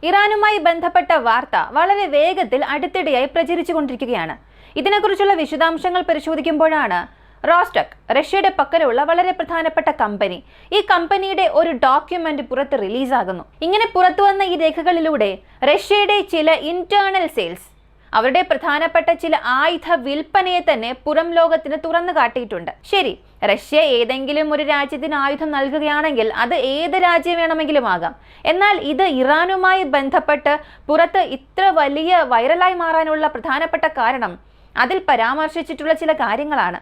ഇറാനുമായി ബന്ധപ്പെട്ട വാർത്ത വളരെ വേഗത്തിൽ അടുത്തിടെയായി പ്രചരിച്ചുകൊണ്ടിരിക്കുകയാണ്. ഇതിനെക്കുറിച്ചുള്ള വിശദാംശങ്ങൾ പരിശോധിക്കുമ്പോഴാണ് റോസ്റ്റക്, റഷ്യയുടെ പക്കലുള്ള വളരെ പ്രധാനപ്പെട്ട കമ്പനി, ഈ കമ്പനിയുടെ ഒരു ഡോക്യുമെന്റ് പുറത്ത് റിലീസാകുന്നു. ഇങ്ങനെ പുറത്തുവന്ന ഈ രേഖകളിലൂടെ റഷ്യയുടെ ചില ഇന്റേണൽ സെയിൽസ്, അവരുടെ പ്രധാനപ്പെട്ട ചില ആയുധ വിൽപ്പനയെ തന്നെ പുറം ലോകത്തിന് തുറന്നു കാട്ടിയിട്ടുണ്ട്. ശരി, റഷ്യ ഏതെങ്കിലും ഒരു രാജ്യത്തിന് ആയുധം നൽകുകയാണെങ്കിൽ അത് ഏത് രാജ്യം വേണമെങ്കിലും ആകാം. എന്നാൽ ഇത് ഇറാനുമായി ബന്ധപ്പെട്ട് പുറത്ത് ഇത്ര വലിയ വൈറലായി മാറാനുള്ള പ്രധാനപ്പെട്ട കാരണം അതിൽ പരാമർശിച്ചിട്ടുള്ള ചില കാര്യങ്ങളാണ്.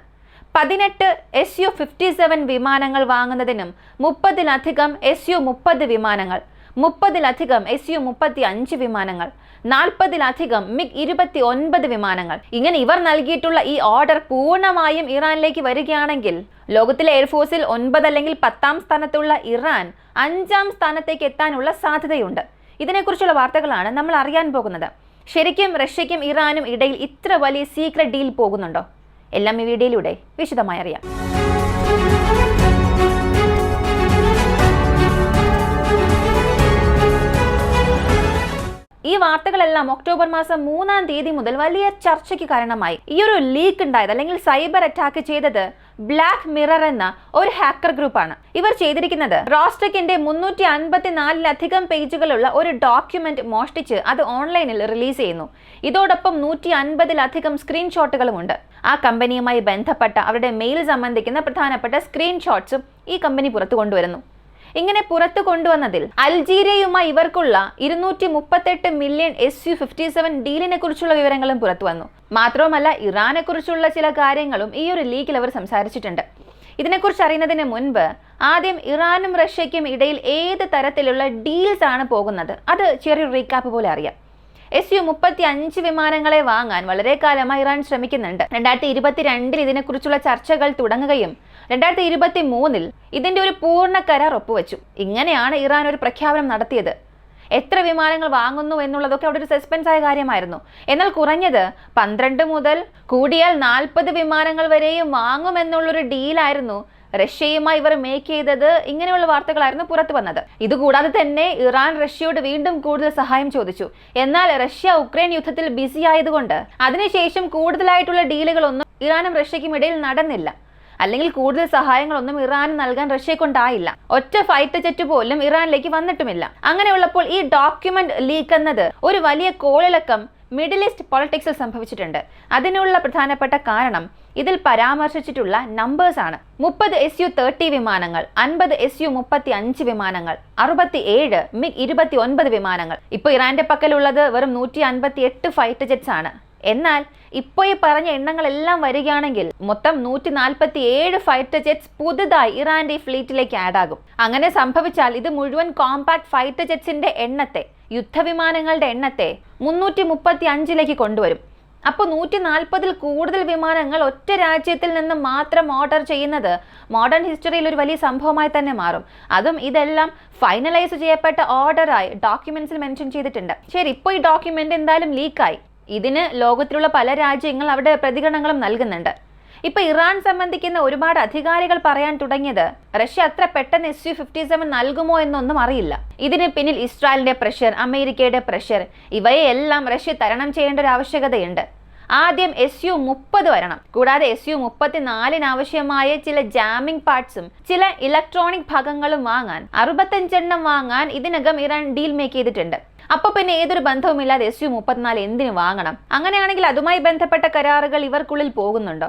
18 Su-57 വിമാനങ്ങൾ വാങ്ങുന്നതിനും 30-ലധികം Su-30 വിമാനങ്ങൾ, 30-ലധികം Su-35 വിമാനങ്ങൾ, 40-ലധികം MiG-29 വിമാനങ്ങൾ. ഇങ്ങനെ ഇവർ നൽകിയിട്ടുള്ള ഈ ഓർഡർ പൂർണ്ണമായും ഇറാനിലേക്ക് വരികയാണെങ്കിൽ ലോകത്തിലെ എയർഫോഴ്സിൽ 9 അല്ലെങ്കിൽ 10-ാം സ്ഥാനത്തുള്ള ഇറാൻ 5-ാം സ്ഥാനത്തേക്ക് എത്താനുള്ള സാധ്യതയുണ്ട്. ഇതിനെക്കുറിച്ചുള്ള വാർത്തകളാണ് നമ്മൾ അറിയാൻ പോകുന്നത്. ശരിക്കും റഷ്യയ്ക്കും ഇറാനും ഇടയിൽ ഇത്ര വലിയ സീക്രട്ട് ഡീൽ പോകുന്നുണ്ടോ? എല്ലാം ഈ വീഡിയോയിലൂടെ വിശദമായി അറിയാം. ഈ വാർത്തകളെല്ലാം ഒക്ടോബർ മാസം 3-ാം തീയതി മുതൽ വലിയ ചർച്ചയ്ക്ക് കാരണമായി. ഈ ഒരു ലീക്ക് ഉണ്ടായത് അല്ലെങ്കിൽ സൈബർ അറ്റാക്ക് ചെയ്തത് ബ്ലാക്ക് മിറർ എന്ന ഒരു ഹാക്കർ ഗ്രൂപ്പാണ്. ഇവർ ചെയ്തിരിക്കുന്നത് റോസ്റ്റക്കിന്റെ 354-ലധികം പേജുകളുള്ള ഒരു ഡോക്യുമെന്റ് മോഷ്ടിച്ച് അത് ഓൺലൈനിൽ റിലീസ് ചെയ്യുന്നു. ഇതോടൊപ്പം 150-ലധികം സ്ക്രീൻഷോട്ടുകളും ഉണ്ട്. ആ കമ്പനിയുമായി ബന്ധപ്പെട്ട അവരുടെ മെയിൽ സംബന്ധിക്കുന്ന പ്രധാനപ്പെട്ട സ്ക്രീൻഷോട്ട്സും ഈ കമ്പനി പുറത്തു കൊണ്ടുവരുന്നു. ഇങ്ങനെ പുറത്തു കൊണ്ടുവന്നതിൽ അൾജീരിയയുമായി ഇവർക്കുള്ള 238 മില്യൺ Su-57 ഡീലിനെ കുറിച്ചുള്ള വിവരങ്ങളും പുറത്തു വന്നു. മാത്രവുമല്ല, ഇറാനെ കുറിച്ചുള്ള ചില കാര്യങ്ങളും ഈ ഒരു ലീക്കിൽ അവർ സംസാരിച്ചിട്ടുണ്ട്. ഇതിനെക്കുറിച്ച് അറിയുന്നതിന് മുൻപ് ആദ്യം ഇറാനും റഷ്യയ്ക്കും ഇടയിൽ ഏത് തരത്തിലുള്ള ഡീൽസ് ആണ് പോകുന്നത് അത് ചെറിയൊരു റീക്യാപ്പ് പോലെ അറിയാം. Su-35 വിമാനങ്ങളെ വാങ്ങാൻ വളരെ കാലമായി ഇറാൻ ശ്രമിക്കുന്നുണ്ട്. 2022-ൽ ഇതിനെക്കുറിച്ചുള്ള ചർച്ചകൾ തുടങ്ങുകയും 2023-ൽ ഇതിന്റെ ഒരു പൂർണ്ണ കരാർ ഒപ്പുവെച്ചു. ഇങ്ങനെയാണ് ഇറാൻ ഒരു പ്രഖ്യാപനം നടത്തിയത്. എത്ര വിമാനങ്ങൾ വാങ്ങുന്നു എന്നുള്ളതൊക്കെ അവിടെ ഒരു സസ്പെൻസ് ആയ കാര്യമായിരുന്നു. എന്നാൽ കുറഞ്ഞത് 12 മുതൽ കൂടിയാൽ 40 വിമാനങ്ങൾ വരെയും വാങ്ങുമെന്നുള്ളൊരു ഡീലായിരുന്നു റഷ്യയുമായി ഇവർ മേക്ക് ചെയ്തത്. ഇങ്ങനെയുള്ള വാർത്തകളായിരുന്നു പുറത്തു വന്നത്. ഇതുകൂടാതെ തന്നെ ഇറാൻ റഷ്യയോട് വീണ്ടും കൂടുതൽ സഹായം ചോദിച്ചു. എന്നാൽ റഷ്യ ഉക്രൈൻ യുദ്ധത്തിൽ ബിസി ആയതുകൊണ്ട് അതിനുശേഷം കൂടുതലായിട്ടുള്ള ഡീലുകളൊന്നും ഇറാനും റഷ്യയ്ക്കും ഇടയിൽ നടന്നില്ല. അല്ലെങ്കിൽ കൂടുതൽ സഹായങ്ങളൊന്നും ഇറാന് നൽകാൻ റഷ്യയെ കൊണ്ടായില്ല. ഒറ്റ ഫൈറ്റർ ജെറ്റ് പോലും ഇറാനിലേക്ക് വന്നിട്ടുമില്ല. അങ്ങനെയുള്ളപ്പോൾ ഈ ഡോക്യുമെന്റ് ലീക്ക് എന്നത് ഒരു വലിയ കോളിളക്കം മിഡിൽ ഈസ്റ്റ് പൊളിറ്റിക്സിൽ സംഭവിച്ചിട്ടുണ്ട്. അതിനുള്ള പ്രധാനപ്പെട്ട കാരണം ഇതിൽ പരാമർശിച്ചിട്ടുള്ള നമ്പേഴ്സ് ആണ്. 30 Su-30 വിമാനങ്ങൾ, 50 Su-35 വിമാനങ്ങൾ, 67 MiG-29 വിമാനങ്ങൾ. ഇപ്പൊ ഇറാന്റെ പക്കലുള്ളത് വെറും 158 ഫൈറ്റർ ജെറ്റ്സ് ആണ്. എന്നാൽ ഇപ്പോൾ ഈ പറഞ്ഞ എണ്ണങ്ങളെല്ലാം വരികയാണെങ്കിൽ മൊത്തം 147 ഫൈറ്റർ ജെറ്റ്സ് പുതുതായി ഇറാന്റെ ഫ്ലീറ്റിലേക്ക് ആഡ് ആകും. അങ്ങനെ സംഭവിച്ചാൽ ഇത് മുഴുവൻ കോമ്പാക്ട് ഫൈറ്റർ ജെറ്റ്സിന്റെ എണ്ണത്തെ, യുദ്ധവിമാനങ്ങളുടെ എണ്ണത്തെ 335-ലേക്ക് കൊണ്ടുവരും. അപ്പോൾ 140-ൽ കൂടുതൽ വിമാനങ്ങൾ ഒറ്റ രാജ്യത്തിൽ നിന്ന് മാത്രം ഓർഡർ ചെയ്യുന്നത് മോഡേൺ ഹിസ്റ്ററിയിൽ ഒരു വലിയ സംഭവമായി തന്നെ മാറും. അതും ഇതെല്ലാം ഫൈനലൈസ് ചെയ്യപ്പെട്ട ഓർഡറായി ഡോക്യുമെന്റ്സിൽ മെൻഷൻ ചെയ്തിട്ടുണ്ട്. ശരി, ഇപ്പോൾ ഈ ഡോക്യുമെന്റ് എന്തായാലും ലീക്കായി. ഇതിന് ലോകത്തിലുള്ള പല രാജ്യങ്ങൾ അവരുടെ പ്രതികരണങ്ങളും നൽകുന്നുണ്ട്. ഇപ്പൊ ഇറാൻ സംബന്ധിക്കുന്ന ഒരുപാട് അധികാരികൾ പറയാൻ തുടങ്ങിയത് റഷ്യ അത്ര പെട്ടെന്ന് Su-57 നൽകുമോ എന്നൊന്നും അറിയില്ല. ഇതിന് പിന്നിൽ ഇസ്രായേലിന്റെ പ്രഷർ, അമേരിക്കയുടെ പ്രഷർ, ഇവയെല്ലാം റഷ്യ തരണം ചെയ്യേണ്ട ഒരു ആവശ്യകതയുണ്ട്. ആദ്യം Su-30 വരണം. കൂടാതെ Su-34 ആവശ്യമായ ചില ജാമിംഗ് പാർട്സും ചില ഇലക്ട്രോണിക് ഭാഗങ്ങളും വാങ്ങാൻ 65 എണ്ണം വാങ്ങാൻ ഇതിനകം ഇറാൻ ഡീൽ മേക്ക് ചെയ്തിട്ടുണ്ട്. അപ്പൊ പിന്നെ ഏതൊരു ബന്ധവുമില്ലാതെ Su-34 എന്തിനു വാങ്ങണം? അങ്ങനെയാണെങ്കിൽ അതുമായി ബന്ധപ്പെട്ട കരാറുകൾ ഇവർക്കുള്ളിൽ പോകുന്നുണ്ടോ?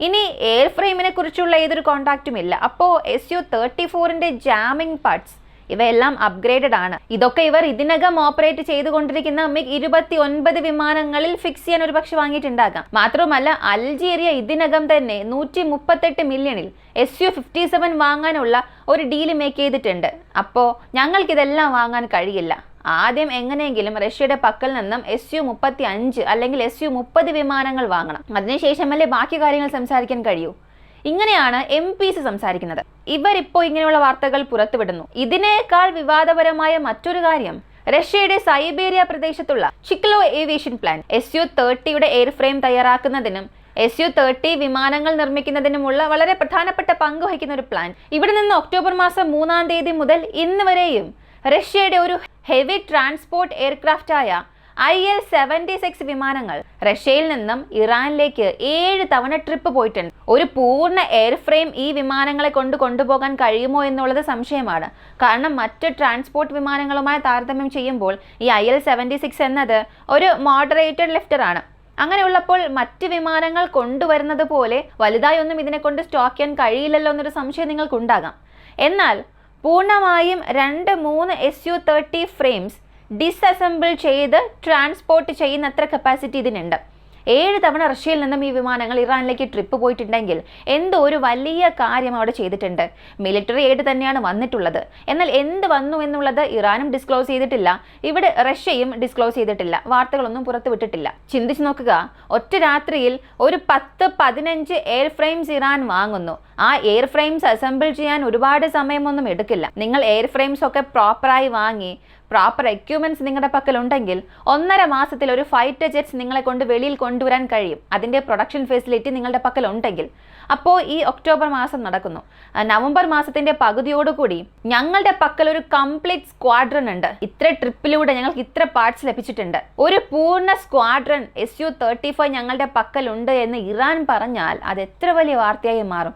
ഇനി എയർ ഫ്രെയിമിനെ കുറിച്ചുള്ള ഏതൊരു കോൺടാക്റ്റും ഇല്ല. അപ്പോൾ Su-34ന്റെ ജാമിംഗ് പാർട്സ് ഇവയെല്ലാം അപ്ഗ്രേഡഡ് ആണ്. ഇതൊക്കെ ഇവർ ഇതിനകം ഓപ്പറേറ്റ് ചെയ്തുകൊണ്ടിരിക്കുന്ന MiG-29 വിമാനങ്ങളിൽ ഫിക്സ് ചെയ്യാൻ ഒരു പക്ഷെ വാങ്ങിയിട്ടുണ്ടാകാം. മാത്രമല്ല, അൾജീരിയ ഇതിനകം തന്നെ 138 മില്യണിൽ Su-57 വാങ്ങാനുള്ള ഒരു ഡീല് മേക്ക് ചെയ്തിട്ടുണ്ട്. അപ്പോൾ ഞങ്ങൾക്കിതെല്ലാം വാങ്ങാൻ കഴിയില്ല. ആദ്യം എങ്ങനെയെങ്കിലും റഷ്യയുടെ പക്കൽ നിന്നും Su-35 അല്ലെങ്കിൽ Su-30 വിമാനങ്ങൾ വാങ്ങണം. അതിനുശേഷമല്ലേ ബാക്കി കാര്യങ്ങൾ സംസാരിക്കാൻ കഴിയൂ. ഇങ്ങനെയാണ് MPs സംസാരിക്കുന്നത്. ഇവരിപ്പോൾ ഇങ്ങനെയുള്ള വാർത്തകൾ പുറത്തുവിടുന്നു. ഇതിനേക്കാൾ വിവാദപരമായ മറ്റൊരു കാര്യം റഷ്യയുടെ സൈബീരിയ പ്രദേശത്തുള്ള ചിക്ലോ ഏവിയേഷൻ പ്ലാൻ Su-30യുടെ എയർ ഫ്രെയിം തയ്യാറാക്കുന്നതിനും Su-30 വിമാനങ്ങൾ നിർമ്മിക്കുന്നതിനുമുള്ള വളരെ പ്രധാനപ്പെട്ട പങ്ക് വഹിക്കുന്ന ഒരു പ്ലാൻ. ഇവിടെ നിന്ന് ഒക്ടോബർ മാസം 3-ാം തീയതി മുതൽ ഇന്ന് വരെയും റഷ്യയുടെ ഒരു ഹെവി ട്രാൻസ്പോർട്ട് എയർക്രാഫ്റ്റായ IL-76 വിമാനങ്ങൾ റഷ്യയിൽ നിന്നും ഇറാനിലേക്ക് 7 തവണ ട്രിപ്പ് പോയിട്ടുണ്ട്. ഒരു പൂർണ്ണ എയർ ഫ്രെയിം ഈ വിമാനങ്ങളെ കൊണ്ടുപോകാൻ കഴിയുമോ എന്നുള്ളത് സംശയമാണ്. കാരണം മറ്റ് ട്രാൻസ്പോർട്ട് വിമാനങ്ങളുമായി താരതമ്യം ചെയ്യുമ്പോൾ ഈ IL-76 എന്നത് ഒരു മോഡറേറ്റഡ് ലിഫ്റ്റർ ആണ്. അങ്ങനെയുള്ളപ്പോൾ മറ്റ് വിമാനങ്ങൾ കൊണ്ടുവരുന്നത് പോലെ വലുതായി ഒന്നും ഇതിനെ കൊണ്ട് സ്റ്റോക്ക് ചെയ്യാൻ കഴിയില്ലല്ലോ എന്നൊരു സംശയം നിങ്ങൾക്കുണ്ടാകാം. എന്നാൽ പൂർണ്ണമായും 2-3 Su-30 ഫ്രെയിംസ് ഡിസ്അസംബിൾ ചെയ്ത് ട്രാൻസ്പോർട്ട് ചെയ്യുന്നത്ര കപ്പാസിറ്റി ഇതിനുണ്ട്. 7 തവണ റഷ്യയിൽ നിന്നും ഈ വിമാനങ്ങൾ ഇറാനിലേക്ക് ട്രിപ്പ് പോയിട്ടുണ്ടെങ്കിൽ എന്തോ ഒരു വലിയ കാര്യം അവിടെ ചെയ്തിട്ടുണ്ട്. മിലിറ്ററി എയ്ഡ് തന്നെയാണ് വന്നിട്ടുള്ളത്. എന്നാൽ എന്ത് വന്നു എന്നുള്ളത് ഇറാനും ഡിസ്ക്ലോസ് ചെയ്തിട്ടില്ല, ഇവിടെ റഷ്യയും ഡിസ്ക്ലോസ് ചെയ്തിട്ടില്ല, വാർത്തകളൊന്നും പുറത്തു വിട്ടിട്ടില്ല. ചിന്തിച്ചു നോക്കുക, ഒറ്റ രാത്രിയിൽ ഒരു 10-15 എയർ ഫ്രെയിംസ് ഇറാൻ വാങ്ങുന്നു. ആ എയർ ഫ്രെയിംസ് അസംബിൾ ചെയ്യാൻ ഒരുപാട് സമയമൊന്നും എടുക്കില്ല. നിങ്ങൾ എയർ ഫ്രെയിംസ് ഒക്കെ പ്രോപ്പറായി വാങ്ങി പ്രോപ്പർ എക്യുപ്മെന്റ്സ് നിങ്ങളുടെ പക്കൽ ഉണ്ടെങ്കിൽ 1.5 മാസത്തിൽ ഒരു ഫൈറ്റർ ജെറ്റ്സ് നിങ്ങളെ കൊണ്ട് വെളിയിൽ കൊണ്ടുവരാൻ കഴിയും. അതിൻ്റെ പ്രൊഡക്ഷൻ ഫെസിലിറ്റി നിങ്ങളുടെ പക്കൽ ഉണ്ടെങ്കിൽ. അപ്പോൾ ഈ ഒക്ടോബർ മാസം നടക്കുന്നു. നവംബർ മാസത്തിന്റെ പകുതിയോടുകൂടി ഞങ്ങളുടെ പക്കൽ ഒരു കംപ്ലീറ്റ് സ്ക്വാഡ്രൺ ഉണ്ട്. ഇത്ര ട്രിപ്പിലൂടെ ഞങ്ങൾക്ക് ഇത്ര പാർട്സ് ലഭിച്ചിട്ടുണ്ട്. ഒരു പൂർണ്ണ സ്ക്വാഡ്രൺ Su-35 ഞങ്ങളുടെ പക്കൽ ഉണ്ട് എന്ന് ഇറാൻ പറഞ്ഞാൽ അത് എത്ര വലിയ വാർത്തയായി മാറും.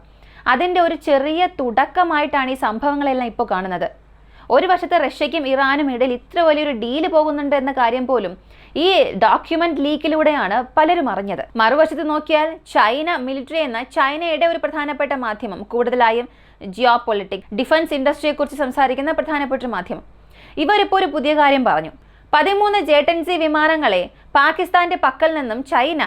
അതിൻ്റെ ഒരു ചെറിയ തുടക്കമായിട്ടാണ് ഈ സംഭവങ്ങളെല്ലാം ഇപ്പോൾ കാണുന്നത്. ഒരു വശത്ത് റഷ്യയ്ക്കും ഇറാനും ഇടയിൽ ഇത്ര വലിയൊരു ഡീല് പോകുന്നുണ്ട് എന്ന കാര്യം പോലും ഈ ഡോക്യുമെന്റ് ലീക്കിലൂടെയാണ് പലരും അറിഞ്ഞത്. മറുവശത്ത് നോക്കിയാൽ ചൈന മിലിറ്ററി എന്ന ചൈനയുടെ ഒരു പ്രധാനപ്പെട്ട മാധ്യമം, കൂടുതലായും ജിയോ പൊളിറ്റിക്സ്, ഡിഫൻസ് ഇൻഡസ്ട്രിയെക്കുറിച്ച് സംസാരിക്കുന്ന പ്രധാനപ്പെട്ട മാധ്യമം, ഇവരിപ്പോൾ ഒരു പുതിയ കാര്യം പറഞ്ഞു. 13 ജെറ്റൻസി വിമാനങ്ങളെ പാകിസ്ഥാന്റെ പക്കൽ നിന്നും ചൈന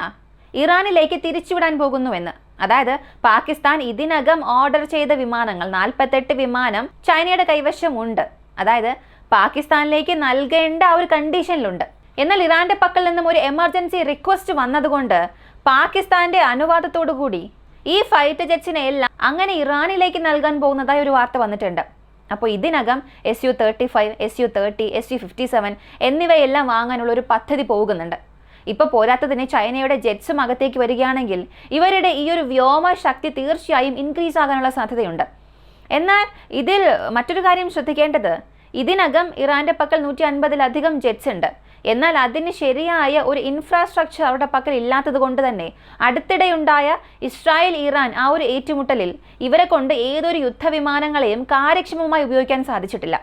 ഇറാനിലേക്ക് തിരിച്ചുവിടാൻ പോകുന്നുവെന്ന്. അതായത് പാകിസ്ഥാൻ ഇതിനകം ഓർഡർ ചെയ്ത വിമാനങ്ങൾ 48 വിമാനം ചൈനയുടെ കൈവശമുണ്ട്. അതായത് പാകിസ്ഥാനിലേക്ക് നൽകേണ്ട ആ ഒരു കണ്ടീഷനിലുണ്ട്. എന്നാൽ ഇറാന്റെ പക്കൽ നിന്നും ഒരു എമർജൻസി റിക്വസ്റ്റ് വന്നതുകൊണ്ട് പാകിസ്ഥാന്റെ അനുവാദത്തോടു കൂടി ഈ ഫൈറ്റർ ജെറ്റ്സിനെ എല്ലാം അങ്ങനെ ഇറാനിലേക്ക് നൽകാൻ പോകുന്നതായി ഒരു വാർത്ത വന്നിട്ടുണ്ട്. അപ്പോൾ ഇതിനകം Su-35, Su-30, Su-57 എന്നിവയെല്ലാം വാങ്ങാനുള്ള ഒരു പദ്ധതി പോകുന്നുണ്ട്. ഇപ്പോൾ പോരാത്തതിന് ചൈനയുടെ ജെറ്റ്സും അകത്തേക്ക് വരികയാണെങ്കിൽ ഇവരുടെ ഈ ഒരു വ്യോമ ശക്തി തീർച്ചയായും ഇൻക്രീസ് ആകാനുള്ള സാധ്യതയുണ്ട്. എന്നാൽ ഇതിൽ മറ്റൊരു കാര്യം ശ്രദ്ധിക്കേണ്ടത്, ഇതിനകം ഇറാന്റെ പക്കൽ 150-ലധികം ജെറ്റ്സ് ഉണ്ട്. എന്നാൽ അതിന് ശരിയായ ഒരു ഇൻഫ്രാസ്ട്രക്ചർ അവരുടെ പക്കൽ ഇല്ലാത്തത് കൊണ്ട് തന്നെ അടുത്തിടെയുണ്ടായ ഇസ്രായേൽ ഇറാൻ ആ ഒരു ഏറ്റുമുട്ടലിൽ ഇവരെ കൊണ്ട് ഏതൊരു യുദ്ധവിമാനങ്ങളെയും കാര്യക്ഷമമായി ഉപയോഗിക്കാൻ സാധിച്ചിട്ടില്ല.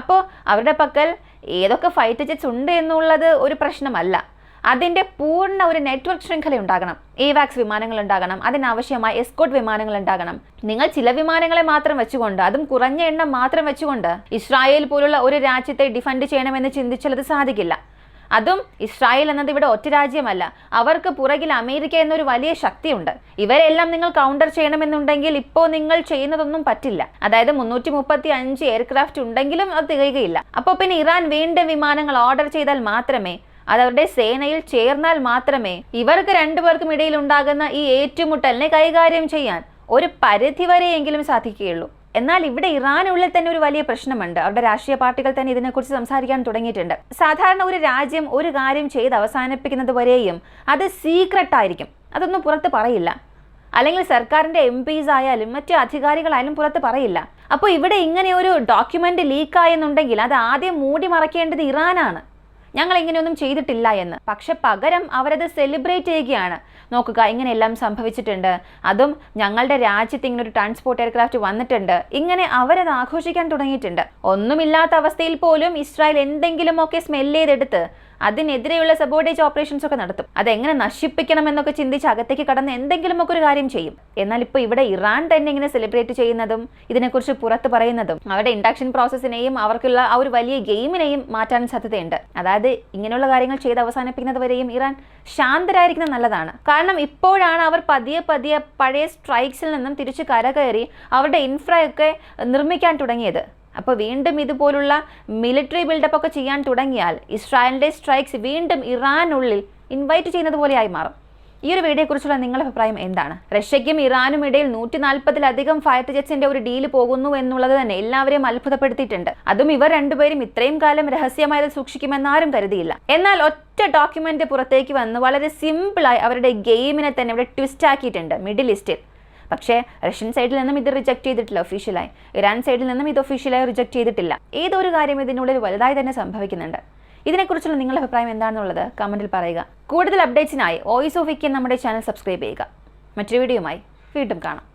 അപ്പോൾ അവരുടെ പക്കൽ ഏതൊക്കെ ഫൈറ്റർ ജെറ്റ്സ് ഉണ്ട് എന്നുള്ളത് ഒരു പ്രശ്നമല്ല. അതിൻ്റെ പൂർണ്ണ ഒരു നെറ്റ്വർക്ക് ശൃംഖല ഉണ്ടാകണം. ഏവാക്സ് വിമാനങ്ങൾ ഉണ്ടാകണം, അതിനാവശ്യമായ എസ്കോർട്ട് വിമാനങ്ങൾ ഉണ്ടാകണം. നിങ്ങൾ ചില വിമാനങ്ങളെ മാത്രം വെച്ചുകൊണ്ട്, അതും കുറഞ്ഞ എണ്ണം മാത്രം വെച്ചുകൊണ്ട് ഇസ്രായേൽ പോലുള്ള ഒരു രാജ്യത്തെ ഡിഫെൻഡ് ചെയ്യണമെന്ന് ചിന്തിച്ചാൽ അത് സാധിക്കില്ല. അതും ഇസ്രായേൽ എന്നത് ഇവിടെ ഒറ്റ രാജ്യമല്ല, അവർക്ക് പുറകിൽ അമേരിക്ക എന്നൊരു വലിയ ശക്തിയുണ്ട്. ഇവരെല്ലാം നിങ്ങൾ കൗണ്ടർ ചെയ്യണമെന്നുണ്ടെങ്കിൽ ഇപ്പോൾ നിങ്ങൾ ചെയ്യുന്നതൊന്നും പറ്റില്ല. അതായത് 335 എയർക്രാഫ്റ്റ് ഉണ്ടെങ്കിലും അത് തികയുകയില്ല. അപ്പോൾ പിന്നെ ഇറാൻ വീണ്ടും വിമാനങ്ങൾ ഓർഡർ ചെയ്താൽ മാത്രമേ, അത് അവരുടെ സേനയിൽ ചേർന്നാൽ മാത്രമേ ഇവർക്ക് രണ്ടുപേർക്കും ഇടയിൽ ഉണ്ടാകുന്ന ഈ ഏറ്റുമുട്ടലിനെ കൈകാര്യം ചെയ്യാൻ ഒരു പരിധിവരെയെങ്കിലും സാധിക്കുകയുള്ളൂ. എന്നാൽ ഇവിടെ ഇറാനുള്ളിൽ തന്നെ ഒരു വലിയ പ്രശ്നമുണ്ട്. അവരുടെ രാഷ്ട്രീയ പാർട്ടികൾ തന്നെ ഇതിനെക്കുറിച്ച് സംസാരിക്കാൻ തുടങ്ങിയിട്ടുണ്ട്. സാധാരണ ഒരു രാജ്യം ഒരു കാര്യം ചെയ്ത് അവസാനിപ്പിക്കുന്നത് വരെയും അത് സീക്രട്ട് ആയിരിക്കും, അതൊന്നും പുറത്ത് പറയില്ല. അല്ലെങ്കിൽ സർക്കാരിൻ്റെ MPs ആയാലും മറ്റ് അധികാരികളായാലും പുറത്ത് പറയില്ല. അപ്പോൾ ഇവിടെ ഇങ്ങനെ ഒരു ഡോക്യുമെന്റ് ലീക്കായെന്നുണ്ടെങ്കിൽ അത് ആദ്യം മൂടി മറയ്ക്കേണ്ടത് ഇറാനാണ്, ഞങ്ങൾ ഇങ്ങനെയൊന്നും ചെയ്തിട്ടില്ല എന്ന്. പക്ഷെ പകരം അവരത് സെലിബ്രേറ്റ് ചെയ്യുകയാണ്. നോക്കുക, ഇങ്ങനെയെല്ലാം സംഭവിച്ചിട്ടുണ്ട്, അതും ഞങ്ങളുടെ രാജ്യത്ത് ഇങ്ങനെ ഒരു ട്രാൻസ്പോർട്ട് എയർക്രാഫ്റ്റ് വന്നിട്ടുണ്ട്, ഇങ്ങനെ അവരത് ആഘോഷിക്കാൻ തുടങ്ങിയിട്ടുണ്ട്. ഒന്നുമില്ലാത്ത അവസ്ഥയിൽ പോലും ഇസ്രായേൽ എന്തെങ്കിലുമൊക്കെ സ്മെല്ല് ചെയ്തെടുത്ത് അതിനെതിരെയുള്ള സബോർട്ടേജ് ഓപ്പറേഷൻസ് ഒക്കെ നടത്തും. അതെങ്ങനെ നശിപ്പിക്കണം എന്നൊക്കെ ചിന്തിച്ച് അകത്തേക്ക് കടന്ന് എന്തെങ്കിലുമൊക്കെ ഒരു കാര്യം ചെയ്യും. എന്നാൽ ഇപ്പോൾ ഇവിടെ ഇറാൻ തന്നെ ഇങ്ങനെ സെലിബ്രേറ്റ് ചെയ്യുന്നതും ഇതിനെക്കുറിച്ച് പുറത്ത് പറയുന്നതും അവരുടെ ഇൻഡക്ഷൻ പ്രോസസ്സിനെയും അവർക്കുള്ള ആ ഒരു വലിയ ഗെയിമിനെയും മാറ്റാൻ സാധ്യതയുണ്ട്. അതായത് ഇങ്ങനെയുള്ള കാര്യങ്ങൾ ചെയ്ത് അവസാനിപ്പിക്കുന്നത് വരെയും ഇറാൻ ശാന്തരായിരിക്കുന്നത് നല്ലതാണ്. കാരണം ഇപ്പോഴാണ് അവർ പതിയെ പഴയ സ്ട്രൈക്സിൽ നിന്നും തിരിച്ച് കരകയറി അവരുടെ ഇൻഫ്രയൊക്കെ നിർമ്മിക്കാൻ തുടങ്ങിയത്. അപ്പോൾ വീണ്ടും ഇതുപോലുള്ള മിലിറ്ററി ബിൽഡപ്പ് ഒക്കെ ചെയ്യാൻ തുടങ്ങിയാൽ ഇസ്രായേലിൻ്റെ സ്ട്രൈക്സ് വീണ്ടും ഇറാനുള്ളിൽ ഇൻവൈറ്റ് ചെയ്യുന്നത് പോലെയായി മാറും. ഈ ഒരു വീഡിയോയെക്കുറിച്ചുള്ള നിങ്ങളുടെ അഭിപ്രായം എന്താണ്? റഷ്യയ്ക്കും ഇറാനും ഇടയിൽ 140-ലധികം ഫൈറ്റർ ജെറ്റ്സിന്റെ ഒരു ഡീല് പോകുന്നു എന്നുള്ളത് തന്നെ എല്ലാവരെയും അത്ഭുതപ്പെടുത്തിയിട്ടുണ്ട്. അതും ഇവർ രണ്ടുപേരും ഇത്രയും കാലം രഹസ്യമായത് സൂക്ഷിക്കുമെന്ന് ആരും കരുതിയില്ല. എന്നാൽ ഒറ്റ ഡോക്യുമെന്റ് പുറത്തേക്ക് വന്ന് വളരെ സിമ്പിളായി അവരുടെ ഗെയിമിനെ തന്നെ ഇവിടെ ട്വിസ്റ്റ് ആക്കിയിട്ടുണ്ട്. മിഡിൽ ഈസ്റ്റിൽ പക്ഷേ റഷ്യൻ സൈഡിൽ നിന്നും ഇത് റിജക്ട് ചെയ്തിട്ടില്ല ഒഫീഷ്യലായി. ഇറാൻ സൈഡിൽ നിന്നും ഇത് ഒഫീഷ്യലായി റിജക്ട് ചെയ്തിട്ടില്ല. ഏതൊരു കാര്യം ഇതിനുള്ളിൽ വലുതായി തന്നെ സംഭവിക്കുന്നുണ്ട്. ഇതിനെക്കുറിച്ചുള്ള നിങ്ങളുടെ അഭിപ്രായം എന്താണെന്നുള്ളത് കമന്റിൽ പറയുക. കൂടുതൽ അപ്ഡേറ്റ്സിനായി വോയിസ് ഓഫ് വിക്കി നമ്മുടെ ചാനൽ സബ്സ്ക്രൈബ് ചെയ്യുക. മറ്റൊരു വീഡിയോയുമായി വീണ്ടും കാണാം.